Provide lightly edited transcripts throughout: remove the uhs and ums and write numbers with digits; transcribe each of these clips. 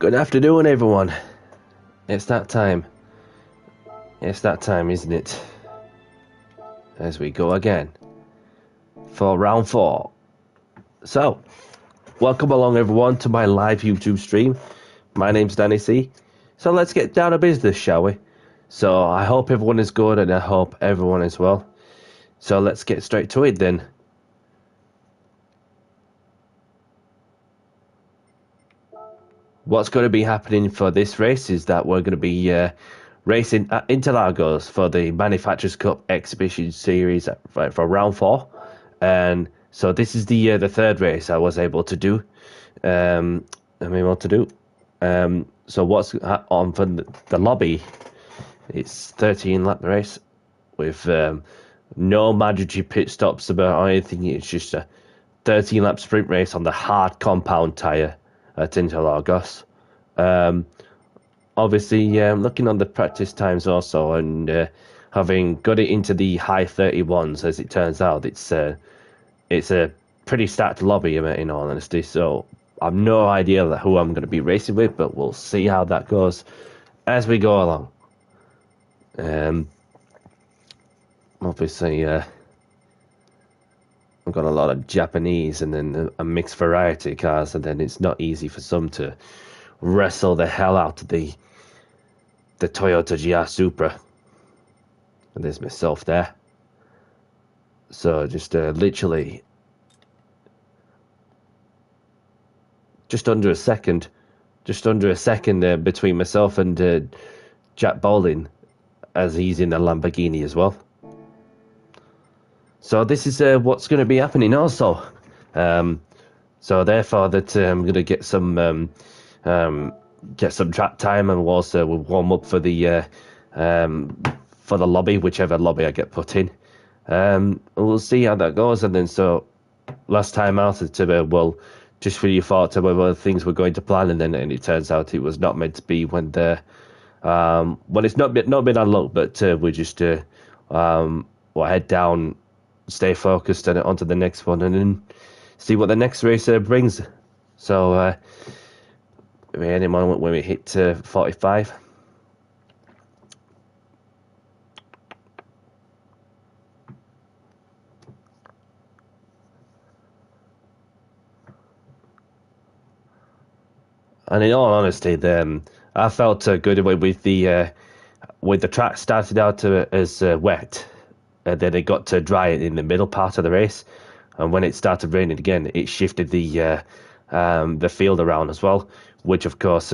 Good afternoon, everyone. It's that time. It's that time, isn't it? As we go again for round 4. So, welcome along, everyone, to my live YouTube stream. My name's Danny C. So let's get down to business, shall we? So I hope everyone is good, and I hope everyone is well. So let's get straight to it then. What's going to be happening for this race is that we're going to be racing at Interlagos for the Manufacturers Cup Exhibition Series for round 4. And so this is the third race I was able to do. So what's on for the lobby? It's 13 lap race with no mandatory pit stops about anything. It's just a 13 lap sprint race on the hard compound tyre at Interlagos. Obviously, looking on the practice times also, and having got it into the high 31s, as it turns out, it's a pretty stacked lobby, in all honesty. So I've no idea who I'm going to be racing with, but we'll see how that goes as we go along. Obviously, I've got a lot of Japanese and then a mixed variety cars, and then it's not easy for some to wrestle the hell out of the Toyota GR Supra. And there's myself there. So just literally just under a second between myself and Jack Bowling, as he's in a Lamborghini as well. So this is what's going to be happening also. So therefore that I'm going to get some track time, and also we'll warm up for the lobby, whichever lobby I get put in. We'll see how that goes. And then so last time out, just for your thoughts about what things we're going to plan, and it turns out it was not meant to be when it's not been unlocked, but we just we'll head down, stay focused, and on to the next one, and then see what the next race brings. So any moment when we hit 45. And in all honesty, I felt good with the track started out as wet, and then it got to dry in the middle part of the race, and when it started raining again, it shifted the field around as well, which of course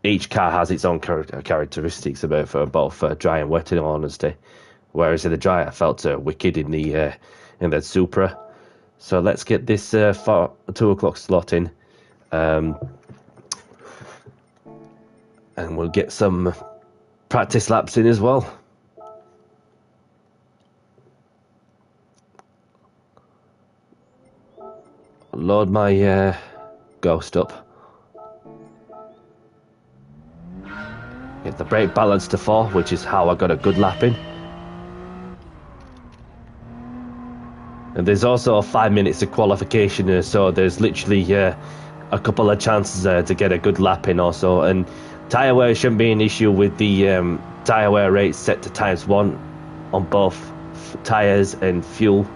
each car has its own characteristics for both dry and wet, in all honesty. Whereas in the dry, I felt wicked in the Supra. So let's get this 2 o'clock slot in. And we'll get some practice laps in as well. Load my Ghost up. Get the brake balance to 4, which is how I got a good lap in. And there's also 5 minutes of qualification, so there's literally a couple of chances to get a good lap in also. And tyre wear shouldn't be an issue with the tyre wear rate set to ×1 on both tyres and fuel.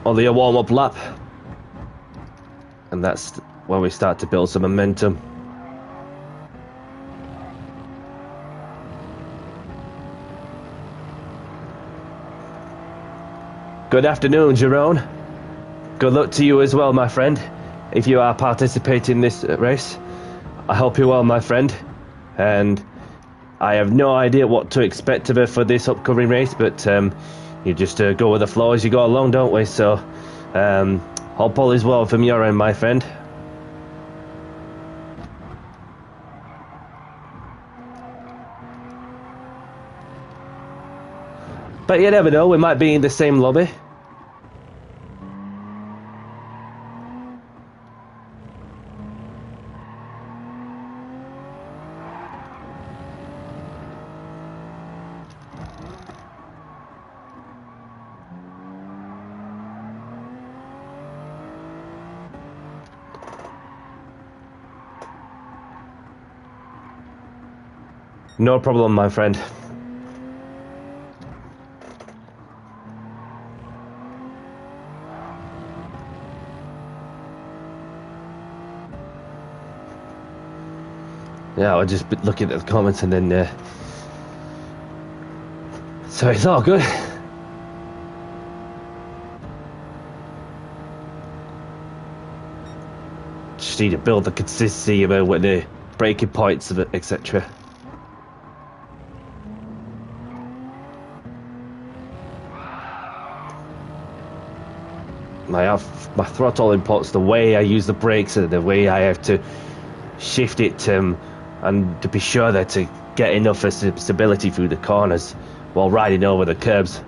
only a warm-up lap, and that's when we start to build some momentum. Good afternoon, Jerome. Good luck to you as well, my friend, if you are participating in this race. I hope you're well, my friend, and I have no idea what to expect of her for this upcoming race, but you just go with the flow as you go along, don't we? So, hope all is well from your end, my friend. But you never know, we might be in the same lobby. No problem, my friend. Yeah, I was just looking at the comments and then... So it's all good. Just need to build the consistency about what the breaking points of it, etc. My throttle inputs, the way I use the brakes and the way I have to shift it and to be sure that to get enough stability through the corners while riding over the curbs.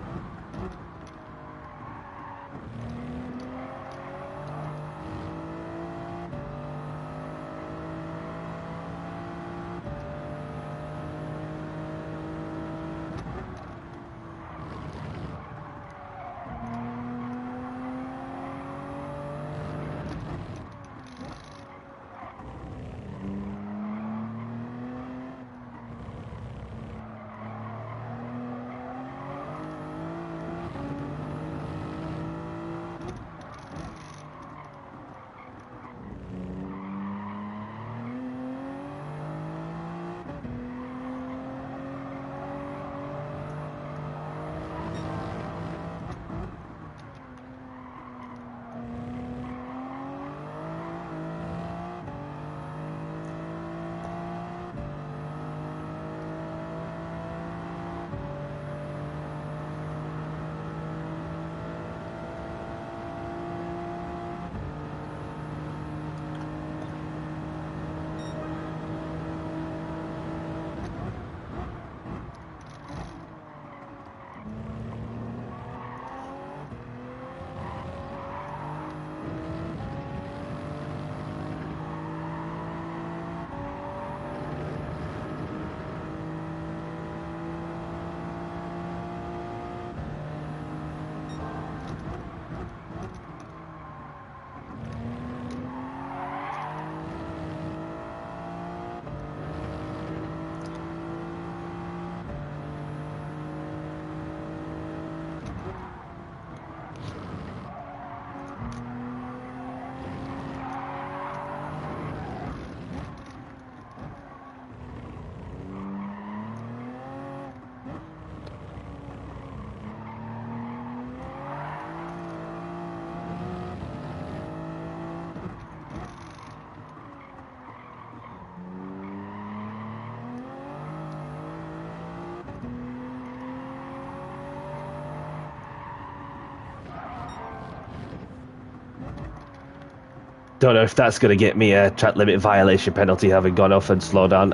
Don't know if that's going to get me a track limit violation penalty, having gone off and slowed down,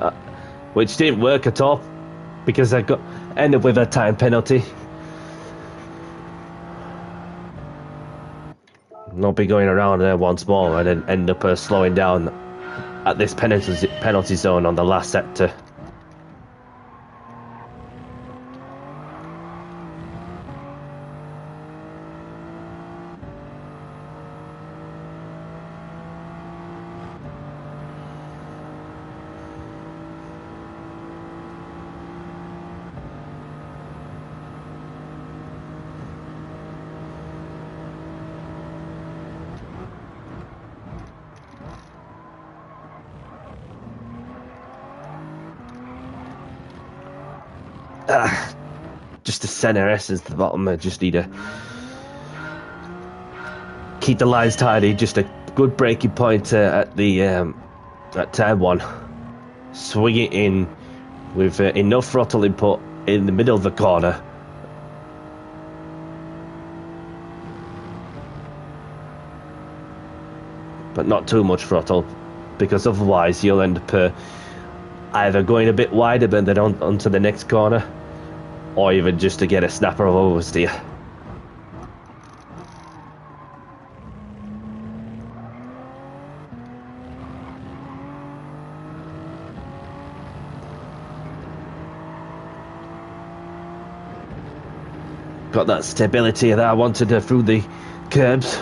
which didn't work at all because I ended with a time penalty. Not be going around there once more and then end up slowing down at this penalty zone on the last sector. Just the center S is the bottom. I just need to keep the lines tidy. Just a good braking point at the at turn 1. Swing it in with enough throttle input in the middle of the corner. But not too much throttle, because otherwise you'll end up either going a bit wider but then onto the next corner, or even just to get a snapper of oversteer. Got that stability that I wanted through the curbs.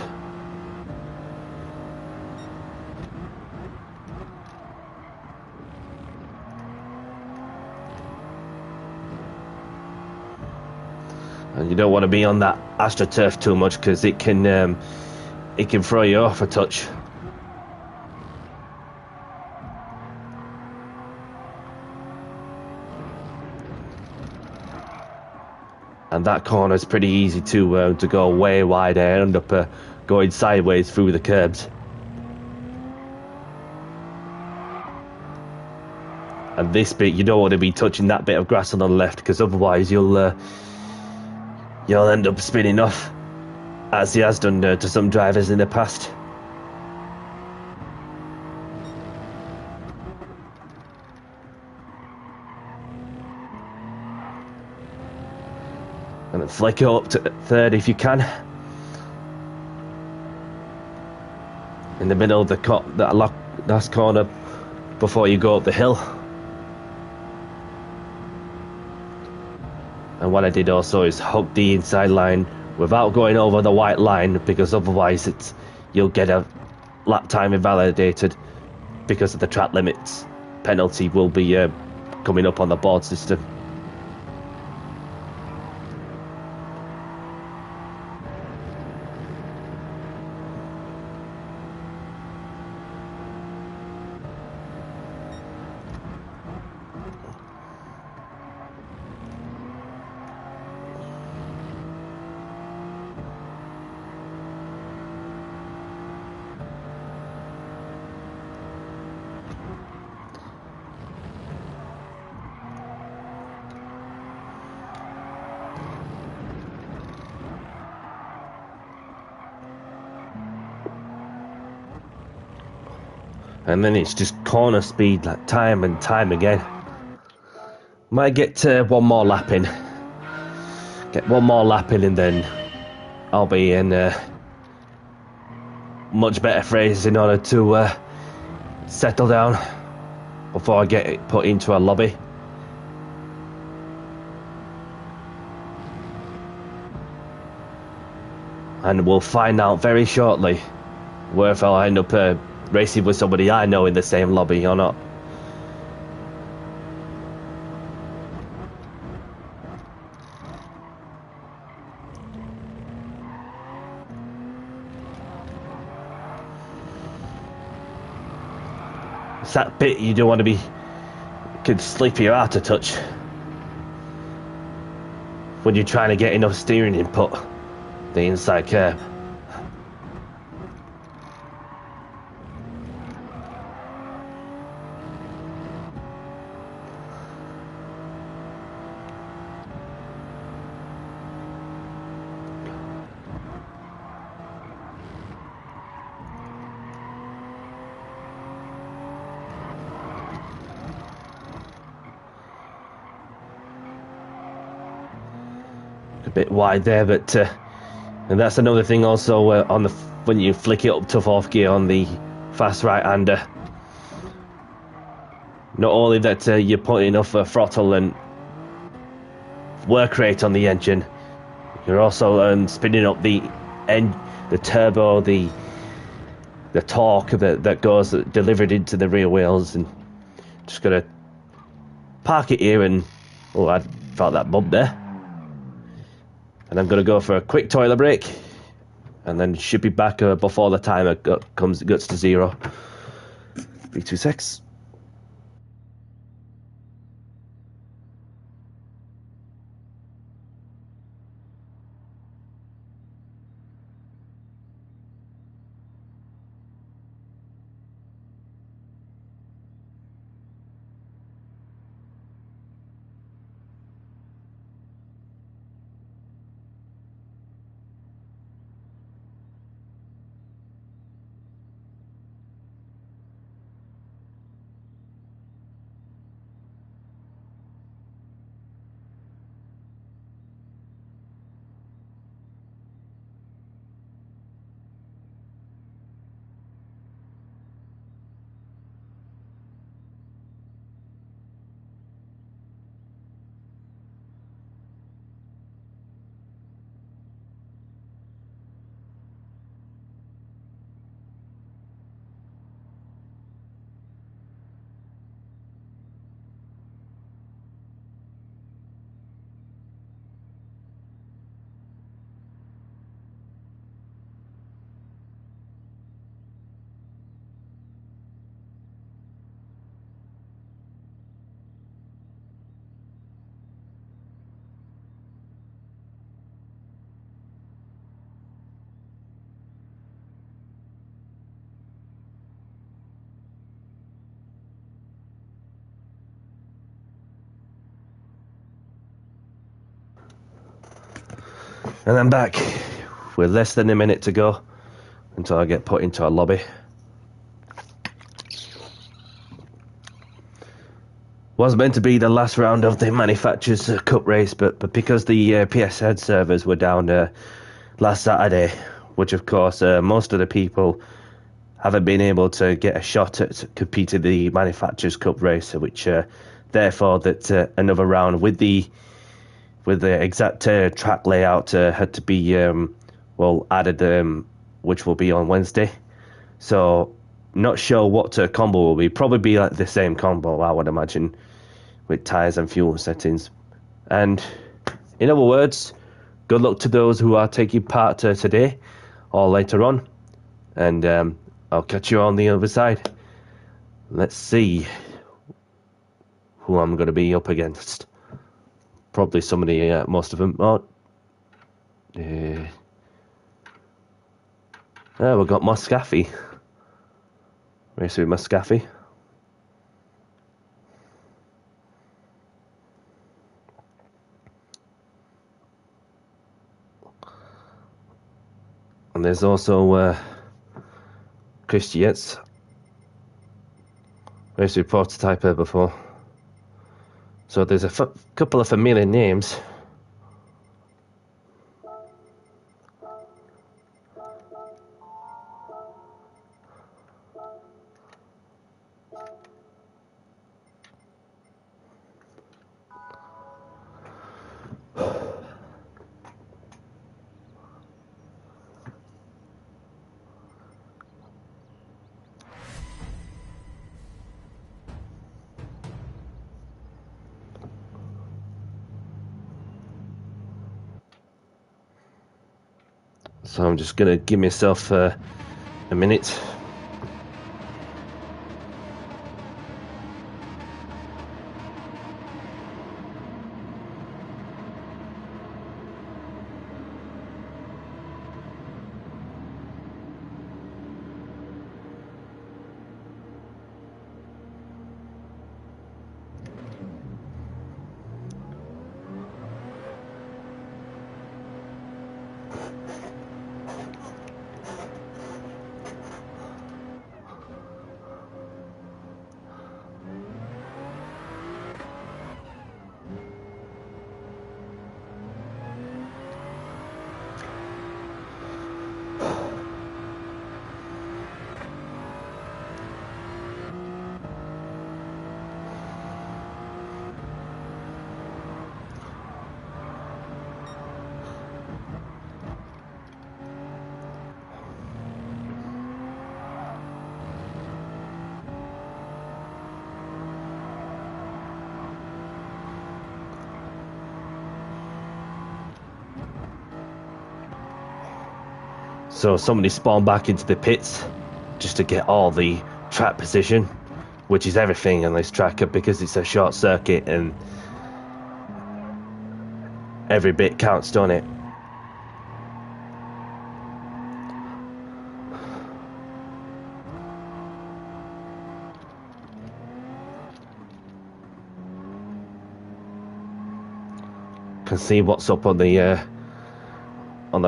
And you don't want to be on that AstroTurf too much, because it can throw you off a touch. And that corner is pretty easy to go way wide and end up going sideways through the curbs. And this bit, you don't want to be touching that bit of grass on the left, because otherwise you'll end up spinning off, as he has done to some drivers in the past. And then flick it up to third if you can. In the middle of that last corner before you go up the hill. And what I did also is hook the inside line without going over the white line, because otherwise you'll get a lap time invalidated because of the track limits. Penalty will be coming up on the board system. And then it's just corner speed, like time and time again. Might get one more lap in. Get one more lap in, and then I'll be in much better phrases in order to settle down before I get it put into a lobby. And we'll find out very shortly whether I'll end up racing with somebody I know in the same lobby or not. It's that bit you don't want to be, could sleep you out a touch when you're trying to get enough steering input, the inside curb. A bit wide there, but and that's another thing also on the when you flick it up to 4th gear on the fast right-hander. Not only that you're putting enough throttle and work rate on the engine, you're also spinning up the turbo, the torque that goes delivered into the rear wheels. And just gonna park it here, and oh, I felt that bump there. And I'm going to go for a quick toilet break, and then should be back before the timer gets to 0. Be 2 secs. And I'm back with less than a minute to go until I get put into a lobby. Was meant to be the last round of the Manufacturers' Cup race, but because the PSN servers were down last Saturday, which of course most of the people haven't been able to get a shot at competing the Manufacturers' Cup race, which therefore that another round with the exact track layout had to be added, which will be on Wednesday. So not sure what combo will be. Probably be like the same combo, I would imagine, with tyres and fuel settings. And in other words, good luck to those who are taking part today or later on. And I'll catch you on the other side. Let's see who I'm going to be up against. Probably somebody, most of them. We've got Muscaffi. Race with Muscaffi. And there's also Chris Yates. Race with Prototyper before. So there's a couple of familiar names. So I'm just going to give myself a minute. So somebody spawned back into the pits just to get all the track position, which is everything on this track because it's a short circuit and every bit counts, don't it? Can see what's up on the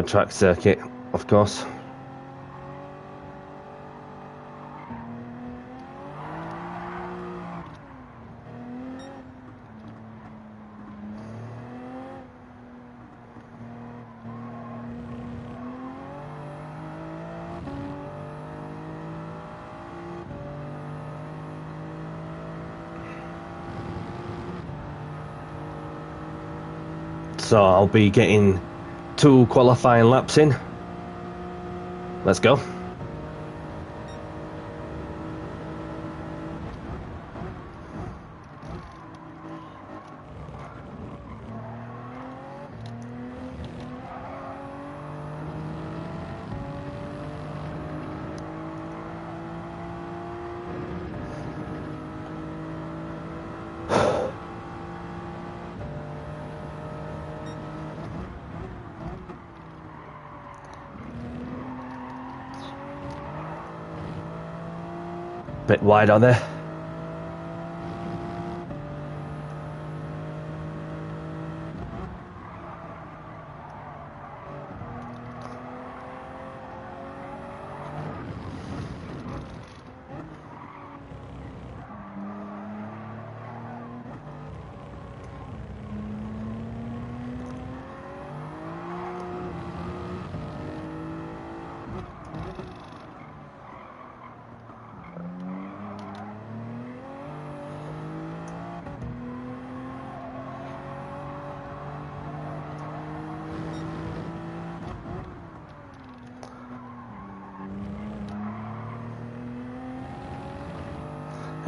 track circuit, of course. So I'll be getting 2 qualifying laps in. Let's go. Bit wide on there.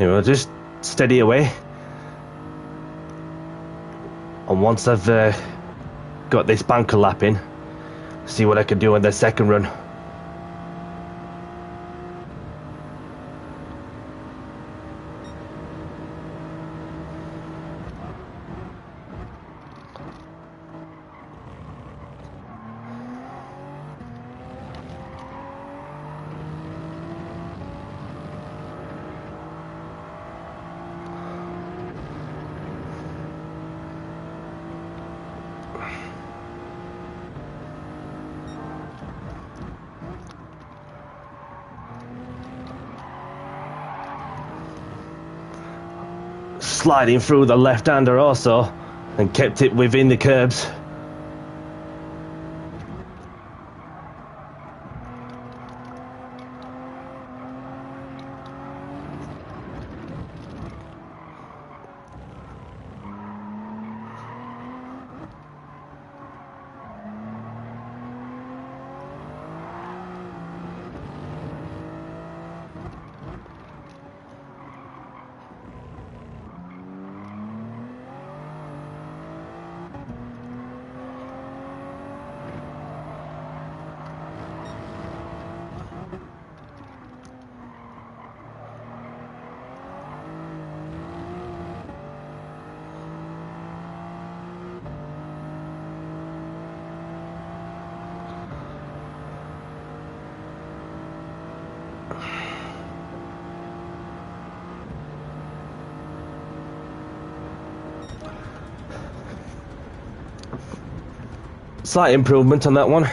Just steady away. And once I've got this banker lap in, see what I can do on the second run. Sliding through the left-hander also, and kept it within the curbs. Slight improvement on that one.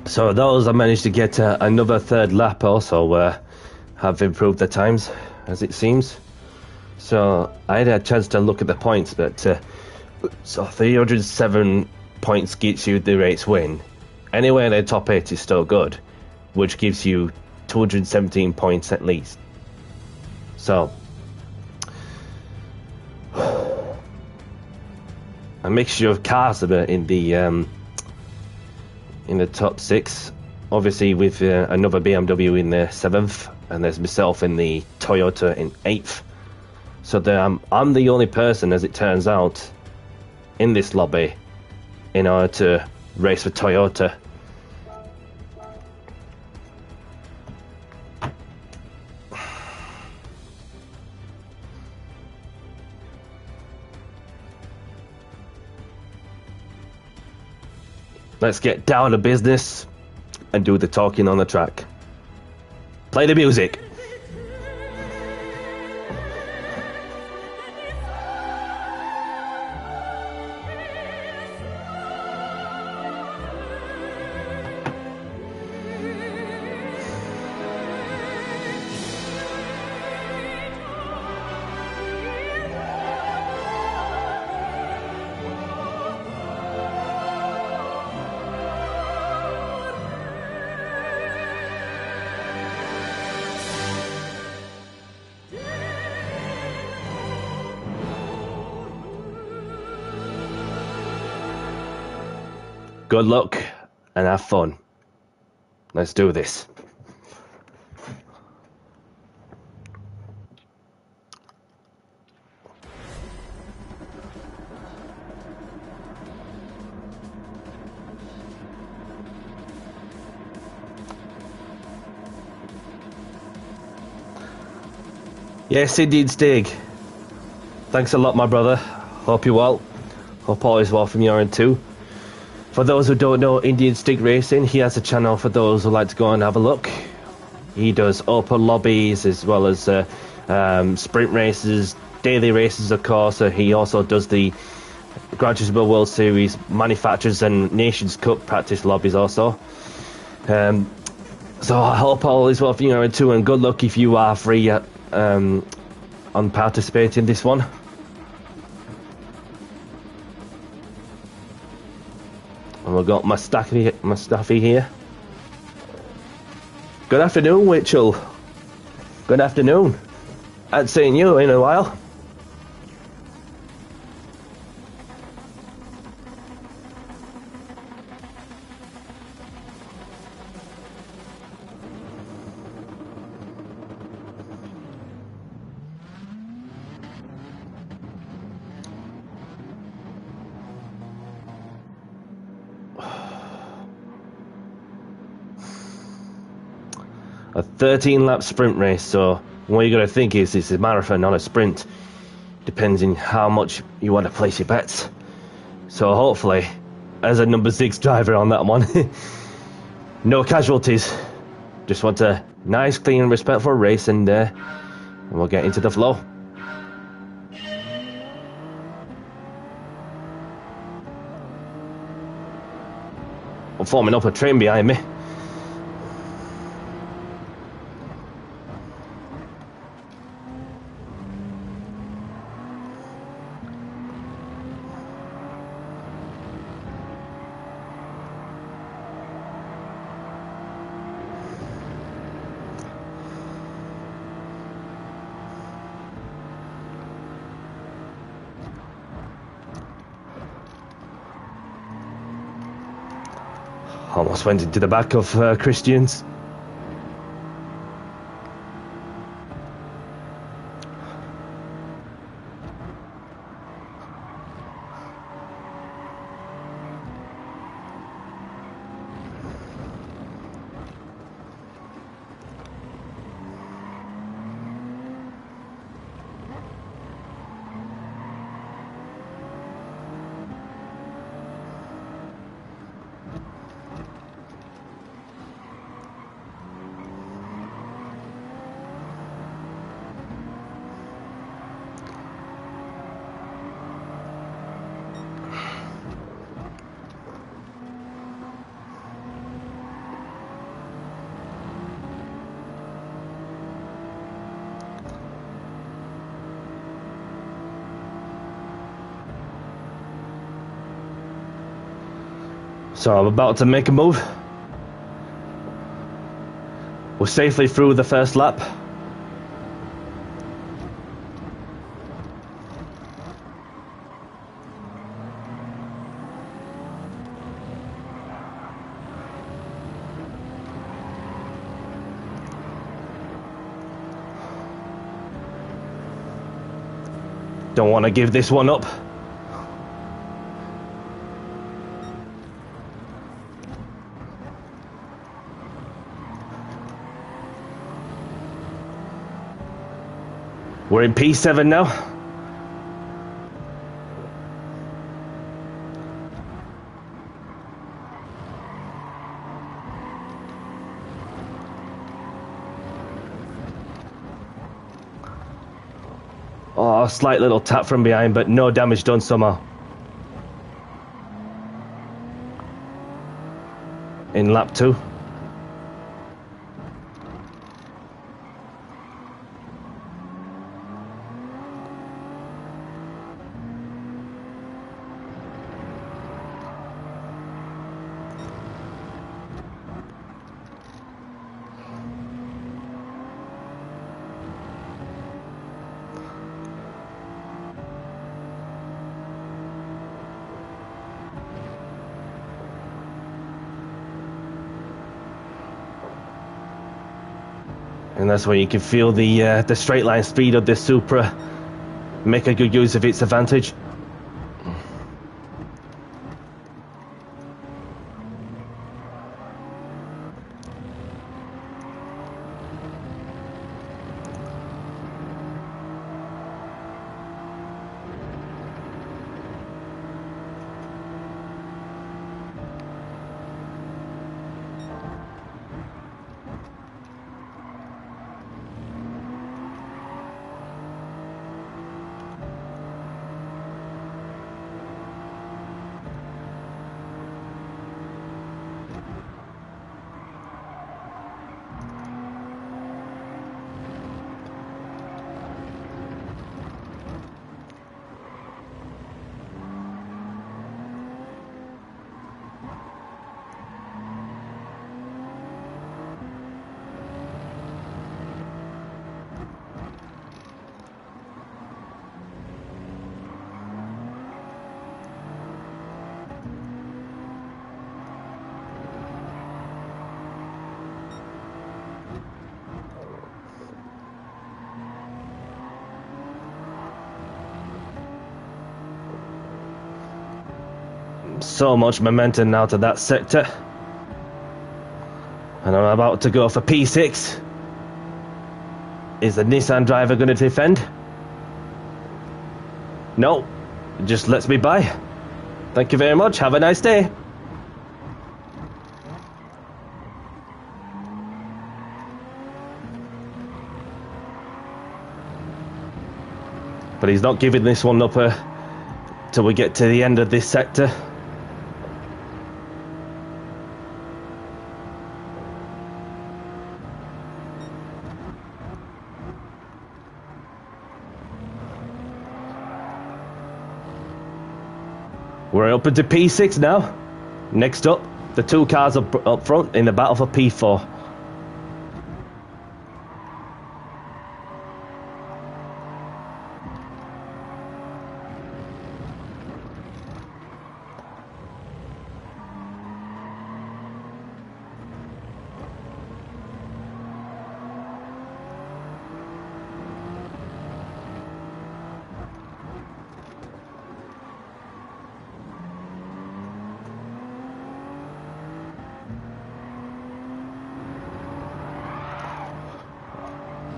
So those I managed to get another third lap also have improved the times, as it seems. So I had a chance to look at the points, but so 307 points gets you the race win. Anywhere in the top 8 is still good, which gives you 217 points at least. So a mixture of cars in the top 6, obviously with another BMW in the 7th, and there's myself in the Toyota in 8th. So I'm the only person, as it turns out, in this lobby in order to race for Toyota. Let's get down to business and do the talking on the track. Play the music. Good luck and have fun. Let's do this. Yes, indeed, Stig. Thanks a lot, my brother. Hope you're well. Hope all is well from your end too. For those who don't know Indian Stig Racing, he has a channel for those who like to go and have a look. He does open lobbies as well as sprint races, daily races, of course. He also does the Gran Turismo World Series Manufacturers and Nations Cup practice lobbies also. So I hope all is well for you too, and good luck if you are free on participating in this one. And we've got Mustafi here. Good afternoon, Mitchell. Good afternoon. I haven't seen you in a while. A 13-lap sprint race, so what you got to think is it's a marathon, not a sprint. Depends on how much you want to place your bets. So hopefully, as a number 6 driver on that one, no casualties. Just want a nice, clean, respectful race, and we'll get into the flow. I'm forming up a train behind me. Almost went into the back of Christians. So I'm about to make a move. We're safely through the first lap. Don't want to give this one up. We're in P7 now. Oh, a slight little tap from behind, but no damage done somehow. In lap 2. And that's where you can feel the straight line speed of this Supra. Make a good use of its advantage. So much momentum now to that sector. And I'm about to go for P6. Is the Nissan driver going to defend? No, just lets me by. Thank you very much, have a nice day. But he's not giving this one up till we get to the end of this sector. We're up into P6 now. Next up, the two cars up front in the battle for P4.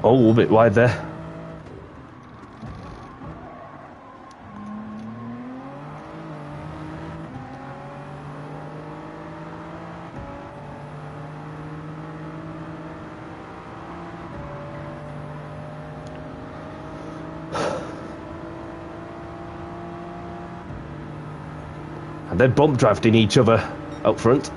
Oh, a little bit wide there. And they're bump drafting each other up front.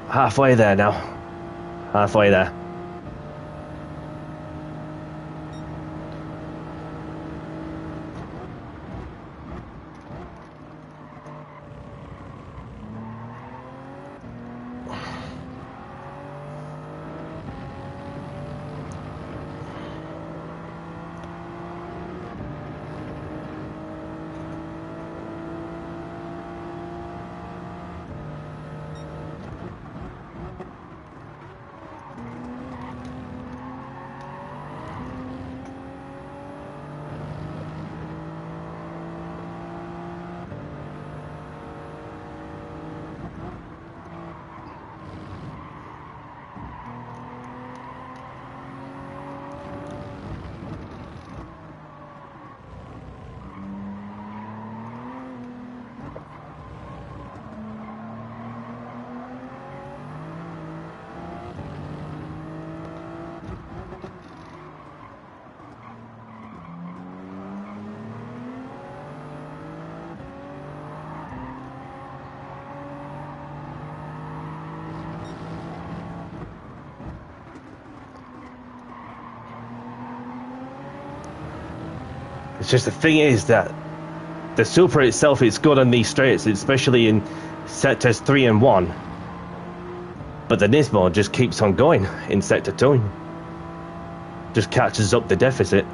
Halfway there now. Halfway there. It's just the thing is that the Super itself is good on these straights, especially in sectors 3 and 1. But the Nismo just keeps on going in sector 2. Just catches up the deficit.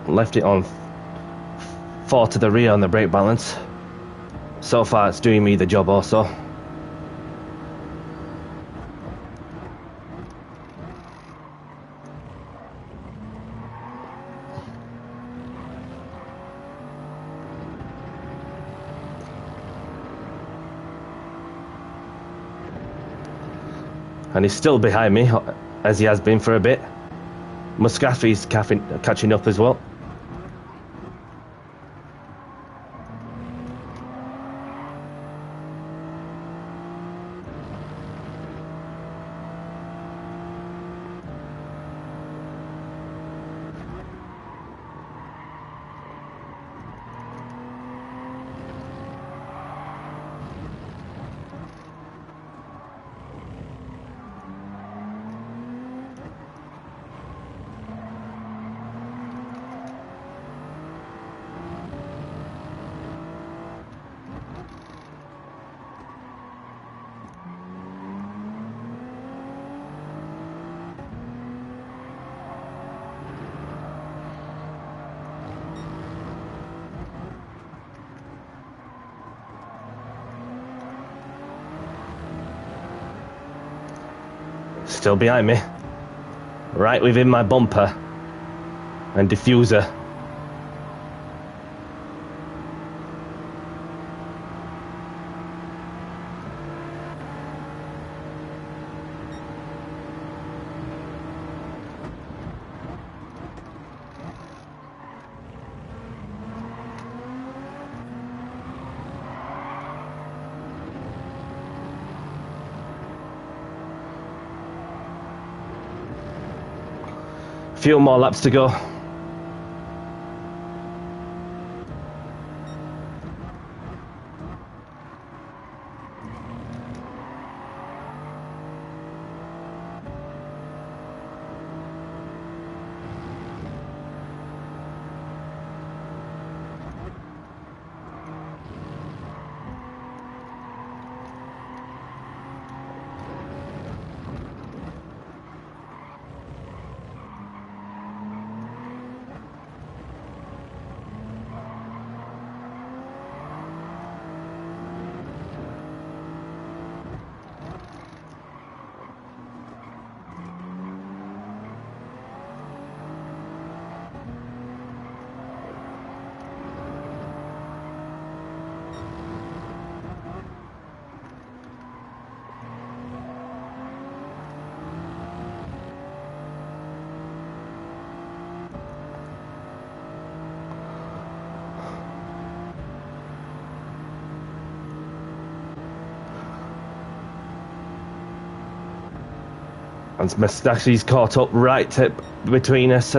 Left it on 4 to the rear on the brake balance. So far it's doing me the job also. And he's still behind me, as he has been for a bit. Muscathy's catching up as well. Still behind me. Right within my bumper and diffuser. Few more laps to go. And Mustashi's caught up right between us.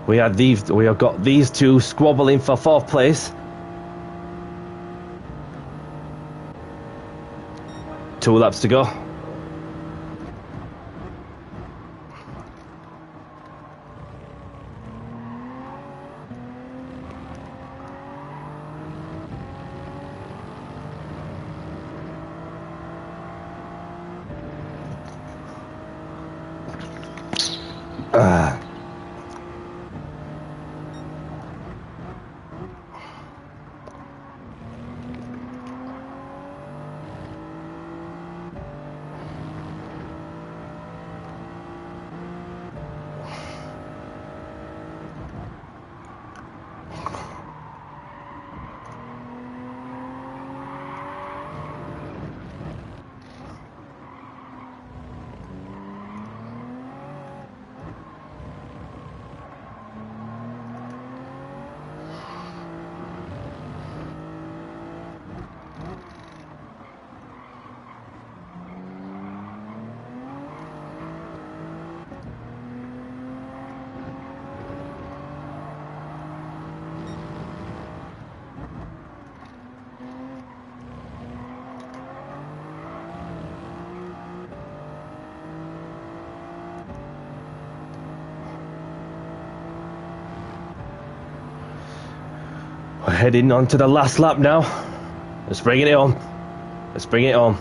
We have got these two squabbling for 4th place. 2 laps to go. We're heading on to the last lap now. Let's bring it on. Let's bring it on.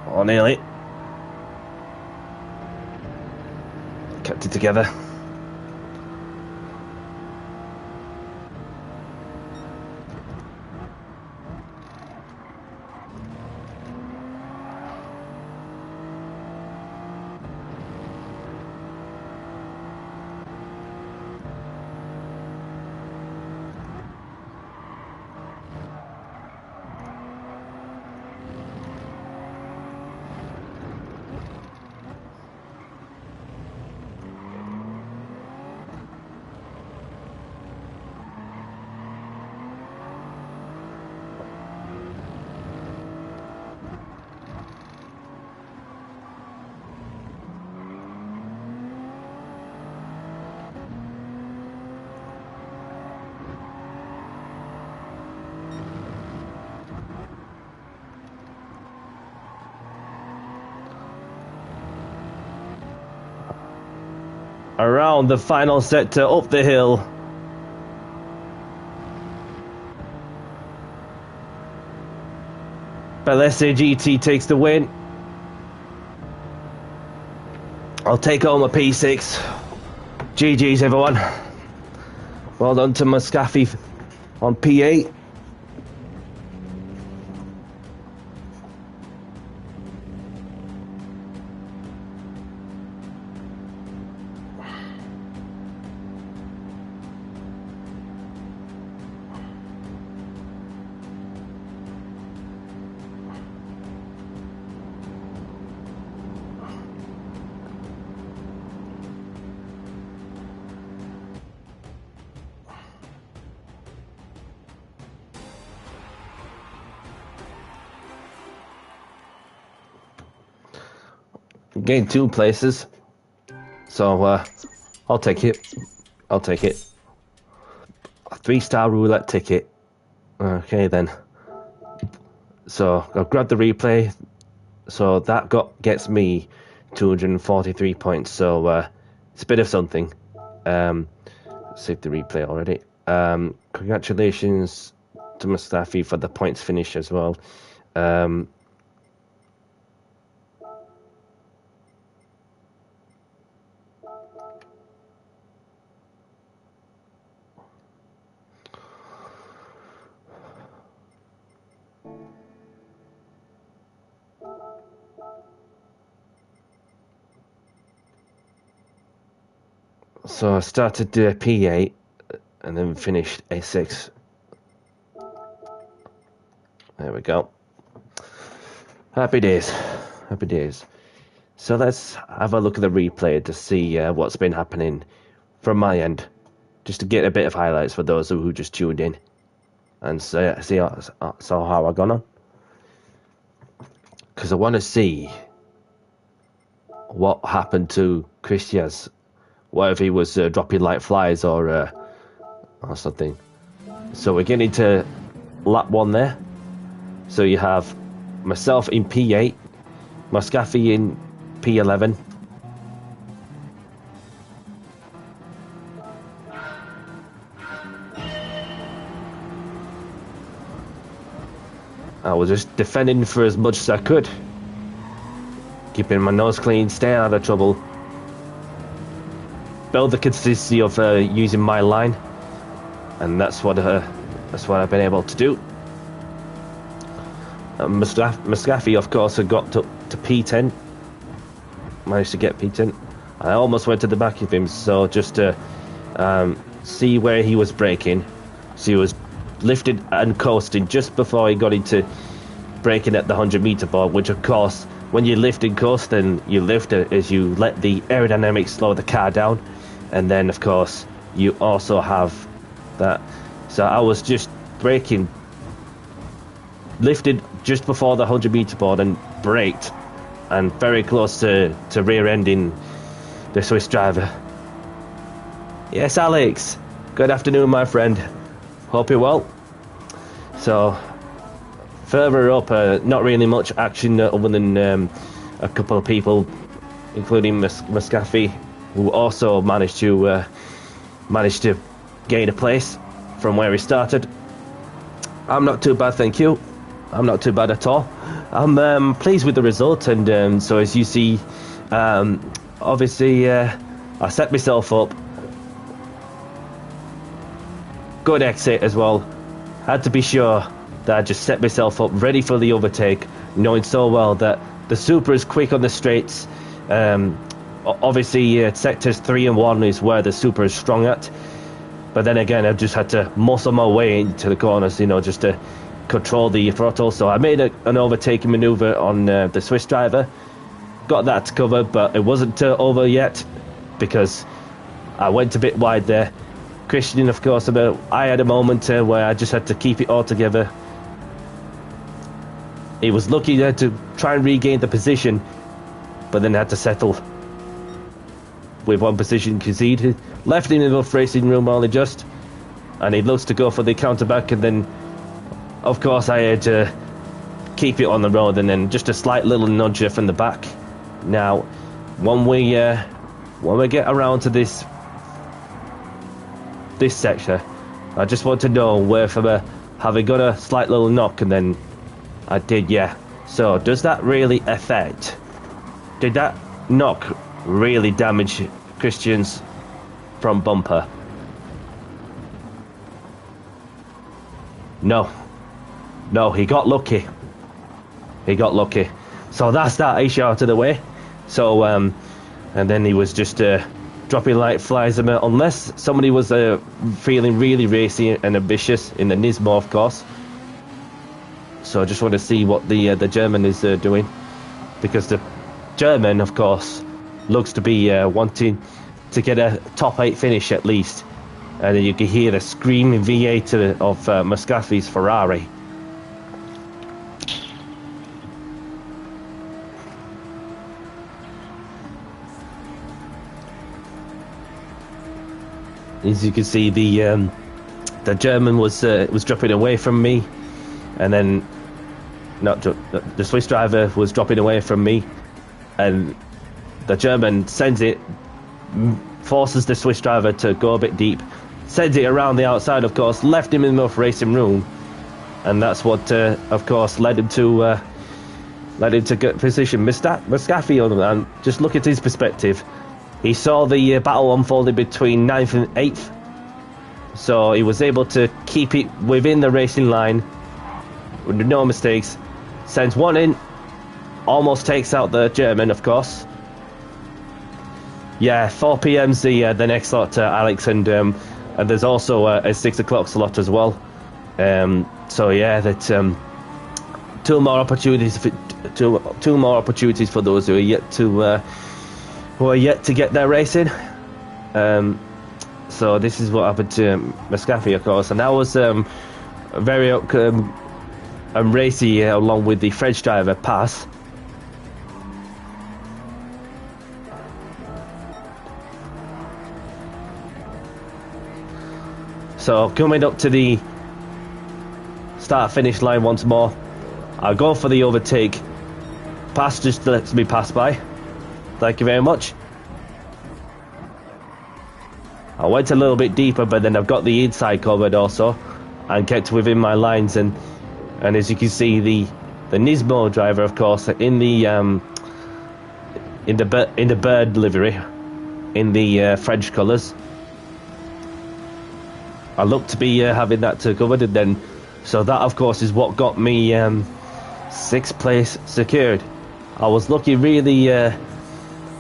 Oh, nearly. Kept it together. Around the final sector, up the hill. Balessi GT takes the win. I'll take home a P6. GG's everyone. Well done to Muscafi on P8. Gained 2 places, so I'll take it. I'll take it. A 3-star roulette ticket. Okay then. So I'll grab the replay. So that gets me 243 points. So it's a bit of something. Saved the replay already. Congratulations to Mustafi for the points finish as well. So I started P8 and then finished A6. There we go. Happy days. Happy days. So let's have a look at the replay to see what's been happening from my end, just to get a bit of highlights for those who just tuned in and saw how I gone on. Because I want to see what happened to Christian's, whether he was dropping like flies or something. So we're getting to lap 1 there. So you have myself in P8, Muscaffi in P11. I was just defending for as much as I could, keeping my nose clean, staying out of trouble, build the consistency of using my line, and that's what I've been able to do. Muscaffi, of course, had got to P10, managed to get P10. I almost went to the back of him, so just to see where he was braking. So he was lifted and coasting just before he got into braking at the 100-meter bar, which of course, when you lift and coast, then you lift it as you let the aerodynamics slow the car down, and then of course you also have that. So I was just braking, lifted just before the 100-meter board and braked, and very close to rear-ending the Swiss driver. Yes, Alex, good afternoon, my friend. Hope you're well. So, further up, not really much action other than a couple of people, including Muscaffi, who also managed to gain a place from where he started. I'm not too bad, thank you. I'm not too bad at all. I'm pleased with the result, and so as you see, obviously I set myself up. Good exit as well. Had to be sure that I just set myself up ready for the overtake, knowing so well that the Super is quick on the straights. Obviously, sectors 3 and 1 is where the Super is strong at. But then again, I just had to muscle my way into the corners, just to control the throttle. So I made an overtaking maneuver on the Swiss driver. Got that covered, but it wasn't over yet because I went a bit wide there. Christian, of course, I had a moment where I just had to keep it all together. He was lucky to try and regain the position, but then had to settle with one position conceded. Left him in enough racing room only just, and he looks to go for the counter back, and then, of course, I had to keep it on the road, and then just a slight little nudge from the back. Now, when we get around to this sector, I just want to know where having got a slight little knock, and then I did, yeah. So does that really affect? Did that knock really damage Christian's front bumper? No, he got lucky. So that's that issue out of the way. So and then he was just dropping like flies unless somebody was feeling really racy and ambitious in the Nismo, of course. So I just want to see what the German is doing, because the German, of course, looks to be wanting to get a top 8 finish at least. And then you can hear the screaming V8 of Muscaffi's Ferrari. As you can see, the German was dropping away from me, and then the Swiss driver was dropping away from me, and the German sends it, forces the Swiss driver to go a bit deep, sends it around the outside, of course, left him in enough racing room, and that's what, of course, led him to get position. Muscaffi, on the other hand, just look at his perspective. He saw the battle unfolding between 9th and 8th, so he was able to keep it within the racing line with no mistakes. Sends one in, almost takes out the German, of course. Yeah, 4 p.m.'s the next slot, Alex, and there's also a 6 o'clock slot as well. So yeah, that two more opportunities for those who are yet to get their race in. So this is what happened to Muscafi, of course, and that was very racy along with the French driver Pass. So coming up to the start-finish line once more, I'll go for the overtake. Pass just lets me pass by. Thank you very much. I went a little bit deeper, but then I've got the inside covered also, and kept within my lines. And as you can see, the Turismo driver, of course, in the bird livery, in the French colours. I look to be having that covered, and then so that of course is what got me 6th place secured. I was looking really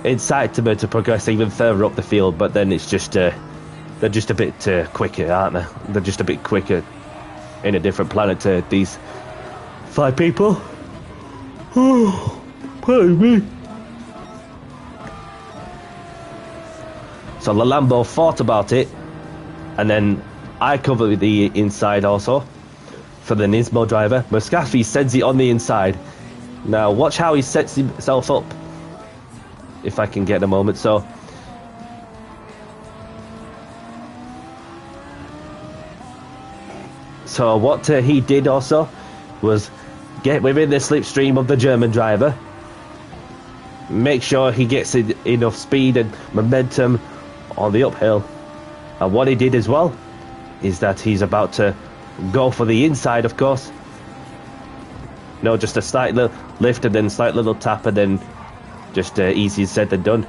excited to progress even further up the field, but then it's just they're just a bit quicker, aren't they? They're just a bit quicker in a different planet. These 5 people. Oh, pardon me. So the Lambo thought about it, and then I covered the inside also for the Turismo driver. Muscafi sends it on the inside. Now watch how he sets himself up, if I can get a moment. So what he did also was get within the slipstream of the German driver, make sure he gets enough speed and momentum on the uphill. And what he did as well is that he's about to go for the inside, of course. No, just a slight little lift and then slight little tap, and then just easier said than done.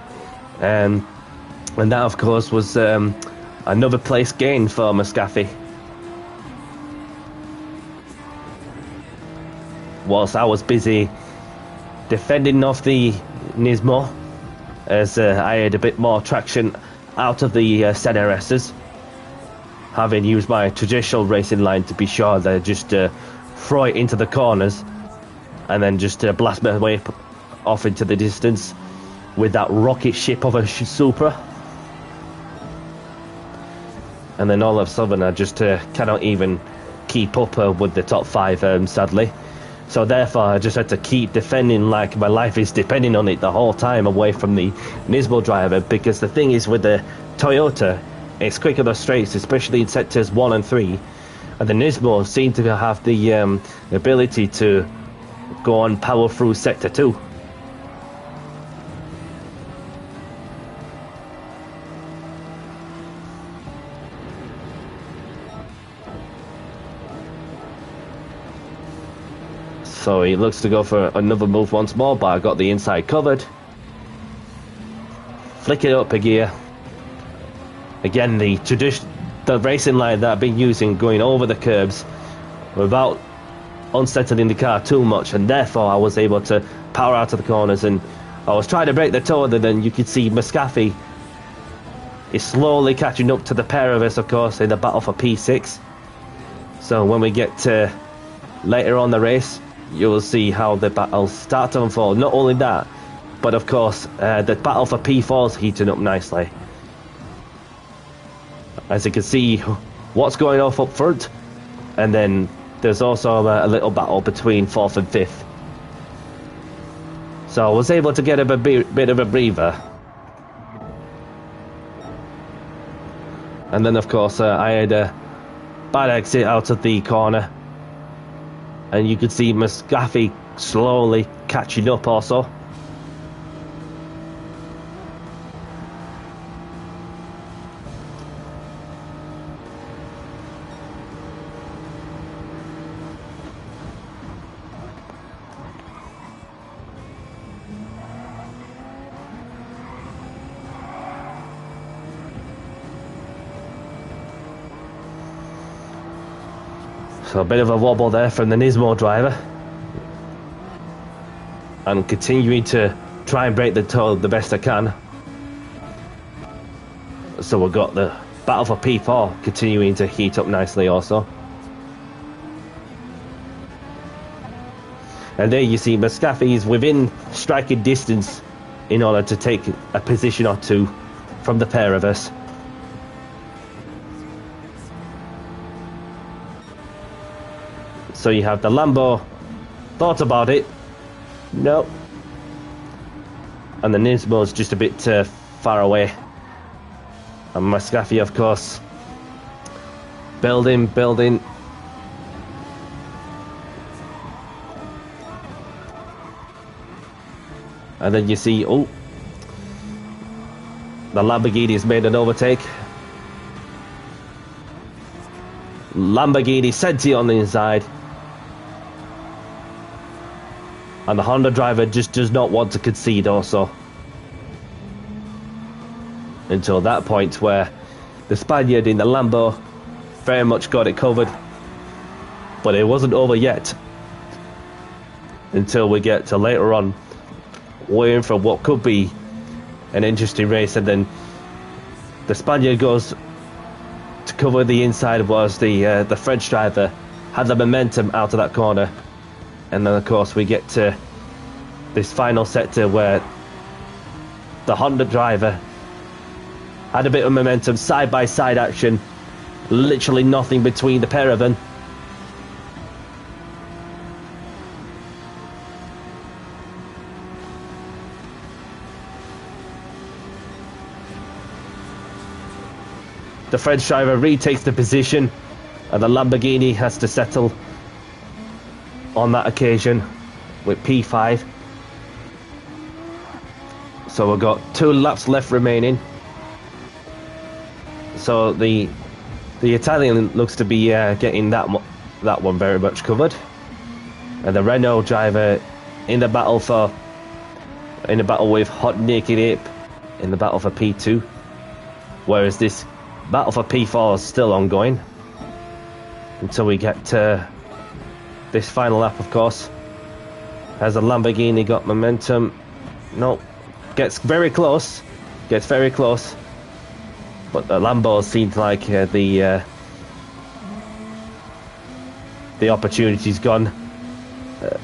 And that, of course, was another place gain for Muscafi. Whilst I was busy defending off the Turismo, as I had a bit more traction out of the CNRSs, having used my traditional racing line to be sure that I just throw it into the corners and then just blast my way off into the distance with that rocket ship of a Supra. And then all of a sudden I just cannot even keep up with the top 5, sadly. So therefore I just had to keep defending like my life is depending on it the whole time, away from the Turismo driver, because the thing is with the Toyota, it's quick on the straights, especially in sectors 1 and 3, and the Turismo seem to have the ability to go on power through sector 2. So he looks to go for another move once more, but I got the inside covered. Flick it up a gear. Again, the racing line that I've been using, going over the curbs without unsettling the car too much, and therefore I was able to power out of the corners. And I was trying to break the toe, and then you could see Muscafi is slowly catching up to the pair of us, of course, in the battle for P6. So when we get to later on the race, you will see how the battle starts to unfold. Not only that, but of course the battle for P4 is heating up nicely. As you can see what's going off up front, and then there's also a little battle between 4th and 5th. So I was able to get a bit of a breather. And then of course I had a bad exit out of the corner, and you could see Muscafi slowly catching up also. So a bit of a wobble there from the Turismo driver, and continuing to try and break the toe the best I can. So we've got the battle for P4 continuing to heat up nicely also. And there you see Muscafi is within striking distance in order to take a position or two from the pair of us. So you have the Lambo, thought about it, no. And the Turismo's just a bit far away. And Mascafi, of course, building. And then you see, oh, the Lamborghini's made an overtake. Lamborghini Senti on the inside. And the Honda driver just does not want to concede also. Until that point where the Spaniard in the Lambo very much got it covered. But it wasn't over yet. Until we get to later on. We're in for what could be an interesting race. And then the Spaniard goes to cover the inside, was the French driver had the momentum out of that corner. And then of course we get to this final sector where the Honda driver had a bit of momentum, side by side action, literally nothing between the pair of them. The French driver retakes the position and the Lamborghini has to settle on that occasion with P5. So we've got 2 laps left remaining. So the Italian looks to be getting that one very much covered. And the Renault driver in the battle with Hot Naked Ape in the battle for P2. Whereas this battle for P4 is still ongoing until we get to this final lap, of course. Has the Lamborghini got momentum? No. Gets very close. But the Lambo seems like the opportunity's gone.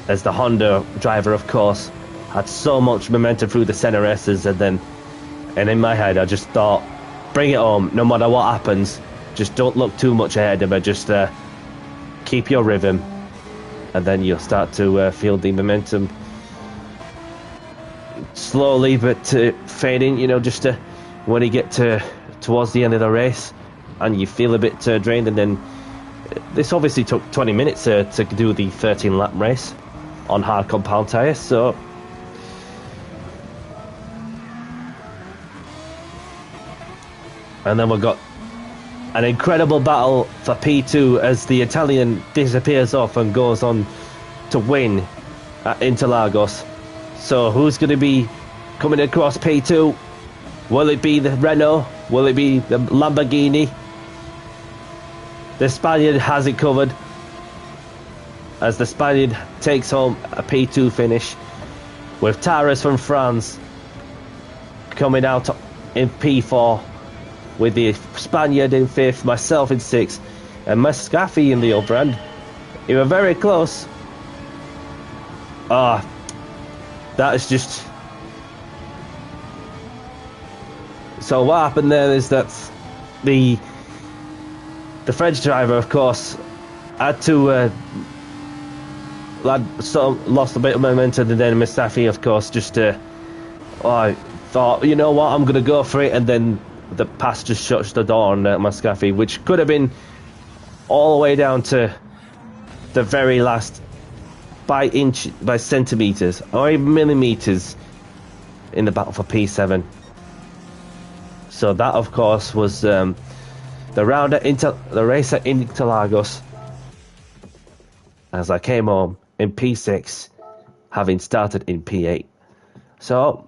As the Honda driver, of course, had so much momentum through the center S's, and in my head I just thought, bring it home, no matter what happens. Just don't look too much ahead of it. Just keep your rhythm, and then you'll start to feel the momentum slowly but fading. You know, just when you get towards the end of the race, and you feel a bit drained. And then this obviously took 20 minutes to do the 13-lap race on hard compound tyres. So. And then we've got an incredible battle for P2 as the Italian disappears off and goes on to win at Interlagos. So who's going to be coming across P2? Will it be the Renault? Will it be the Lamborghini? The Spaniard has it covered as the Spaniard takes home a P2 finish, with Taras from France coming out in P4. With the Spaniard in 5th, myself in 6th, and Mascafi in the upper end. We were very close. That is just... So what happened there is that the French driver, of course, had to... lost a bit of momentum, and then Mascafi, of course, just... I thought, you know what, I'm going to go for it, and then... The pass just shuts the door on Mascafi, which could have been all the way down to the very last by centimetres or even millimetres in the battle for P7. So that, of course, was the race at Interlagos, as I came home in P6, having started in P8. So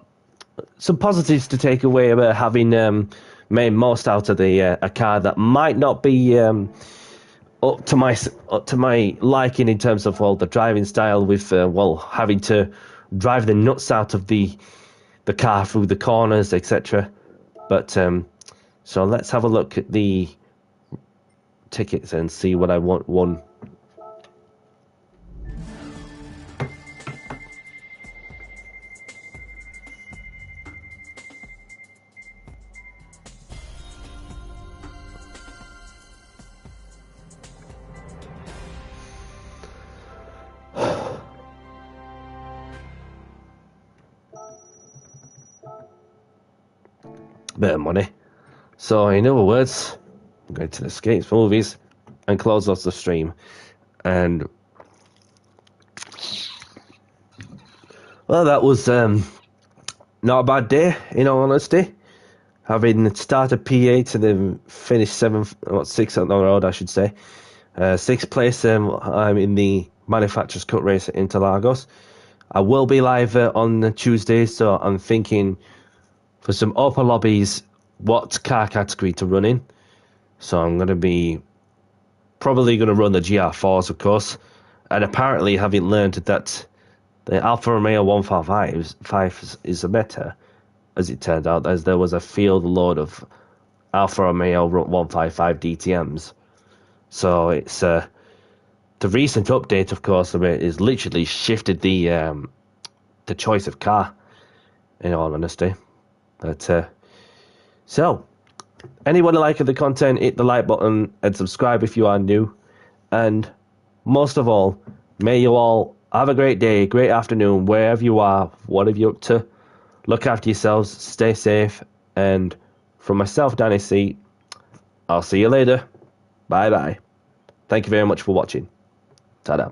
some positives to take away about having made most out of a car that might not be up to my liking in terms of the driving style, with having to drive the nuts out of the car through the corners, etc. But so let's have a look at the tickets and see what I won. bit of money. So in other words, I'm going to escape movies and close off the stream. And well, that was not a bad day, in all honesty. Having started P8 and then finished 6th on the road, I should say. 6th place, I'm in the Manufacturers' Cup race at Interlagos. I will be live on Tuesday, so I'm thinking for some open lobbies, what car category to run in. So I'm going to be probably going to run the GR4s, of course. And apparently, having learned that the Alfa Romeo 155 is a better, as it turned out, as there was a field load of Alfa Romeo 155 DTMs. So it's the recent update, of course, of it is literally shifted the choice of car, in all honesty. But so, anyone liking the content, hit the like button and subscribe if you are new. And most of all, may you all have a great day, great afternoon, wherever you are, whatever you're up to. Look after yourselves, stay safe, and from myself, Danny C, I'll see you later. Bye bye. Thank you very much for watching. Ta-da.